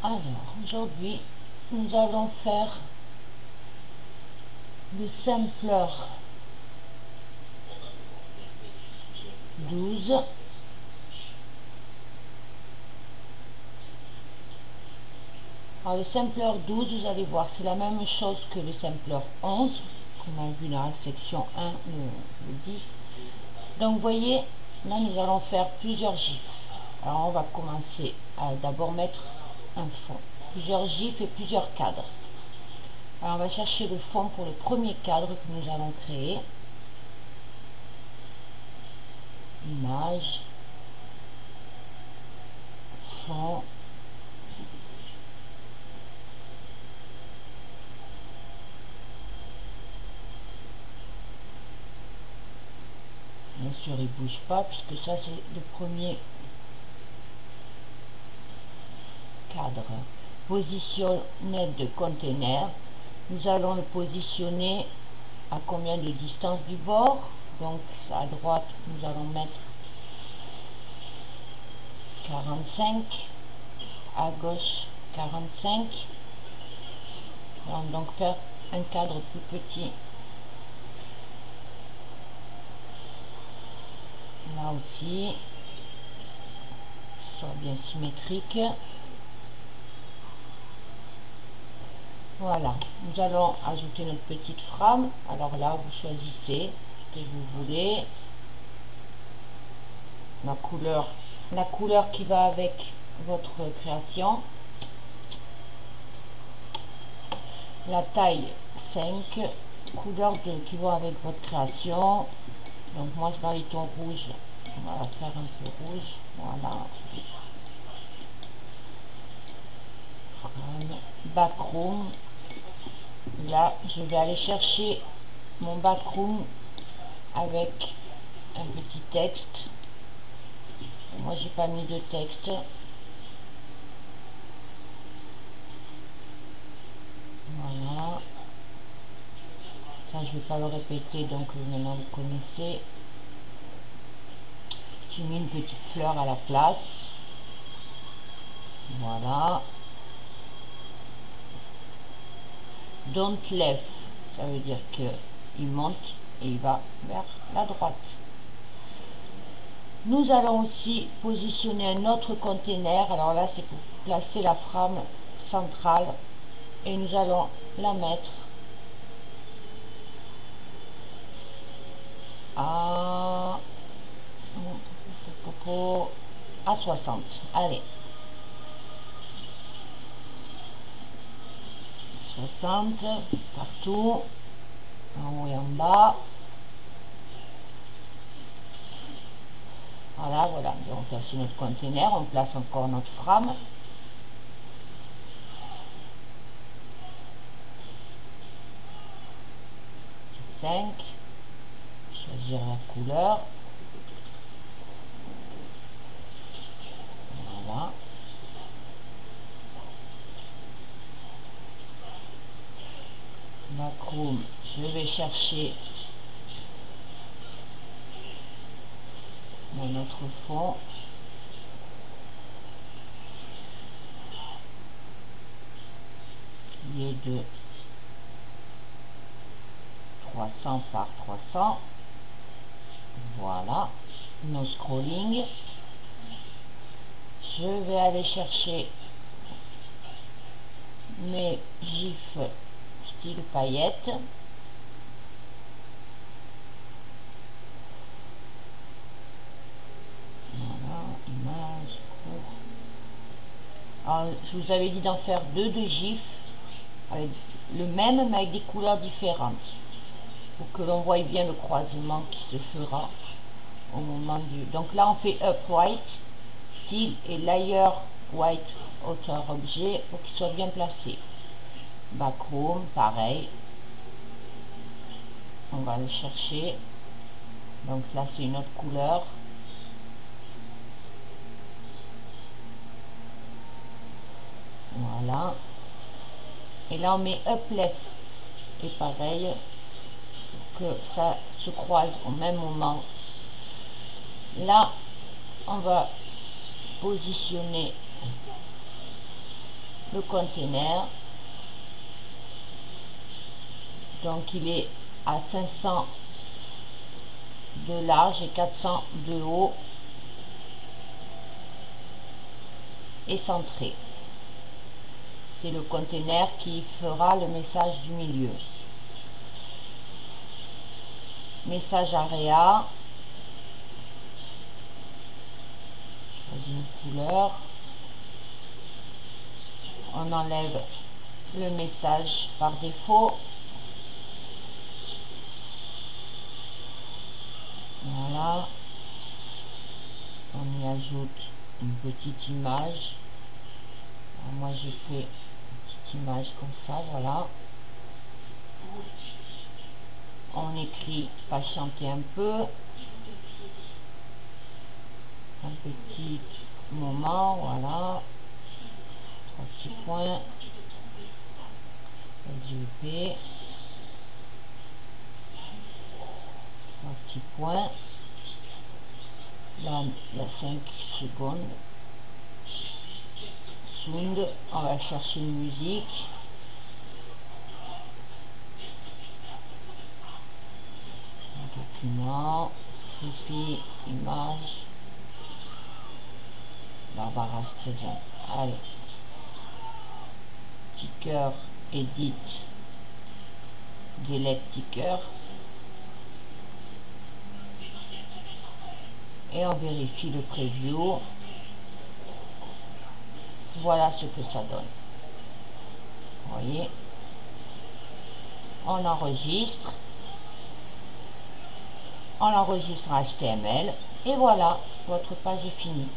Alors, aujourd'hui, nous allons faire le sampler 12. Alors, le sampler 12, vous allez voir, c'est la même chose que le sampler 11, comme on a vu dans la section 1, le 10. Donc, vous voyez, là, nous allons faire plusieurs gifs. Alors, on va commencer à d'abord mettre un fond. Plusieurs gifs et plusieurs cadres. Alors, on va chercher le fond pour le premier cadre que nous allons créer. Image, fond, bien sûr il bouge pas puisque ça c'est le premier cadre. Positionner de container, nous allons le positionner à combien de distance du bord? Donc à droite nous allons mettre 45, à gauche 45. On va donc faire un cadre plus petit. Là aussi, soit bien symétrique. Voilà, nous allons ajouter notre petite frame. Alors là, vous choisissez ce que vous voulez. La couleur qui va avec votre création. La taille 5, couleur qui va avec votre création. Donc moi, je vais aller ton rouge. On va la faire un peu rouge. Voilà. Backroom. Là, je vais aller chercher mon backroom avec un petit texte. Moi, j'ai pas mis de texte. Voilà. Ça, je vais pas le répéter, donc maintenant vous connaissez. J'ai mis une petite fleur à la place. Voilà. Don't left, ça veut dire que il monte et il va vers la droite. Nous allons aussi positionner un autre container. Alors là, c'est pour placer la frame centrale et nous allons la mettre à 60. Allez, 60 partout, en haut et en bas. Voilà, voilà. Donc là c'est notre container, on place encore notre frame. Choisir la couleur. Voilà. Backroom, je vais chercher mon autre fond. Qui est de 300 par 300. Voilà, no scrolling. Je vais aller chercher mes gifs style paillettes. Voilà, image, court. Alors, je vous avais dit d'en faire deux de gifs, avec le même mais avec des couleurs différentes, pour que l'on voie bien le croisement qui se fera au moment du... Donc là on fait upright, style et layer white, hauteur objet, pour qu'il soit bien placé. Backroom, pareil. On va le chercher. Donc là c'est une autre couleur. Voilà. Et là on met up left. Et pareil, pour que ça se croise au même moment. Là, on va positionner le container. Donc il est à 500 de large et 400 de haut et centré. C'est le container qui fera le message du milieu. Message AREA. Choisis une couleur. On enlève le message par défaut. Voilà. On y ajoute une petite image. Alors moi j'ai fait une petite image comme ça, voilà. On écrit patienter un peu. Un petit moment, voilà. 3 petits points. SUP. 3 petits points. Là, il y a 5 secondes. Sound, on va chercher une musique. Document, Strippy, image. Barbara Streisand. Allez. Ticker, edit. Delete ticker. Et on vérifie le preview. Voilà ce que ça donne. Vous voyez, on enregistre en HTML et voilà, votre page est finie.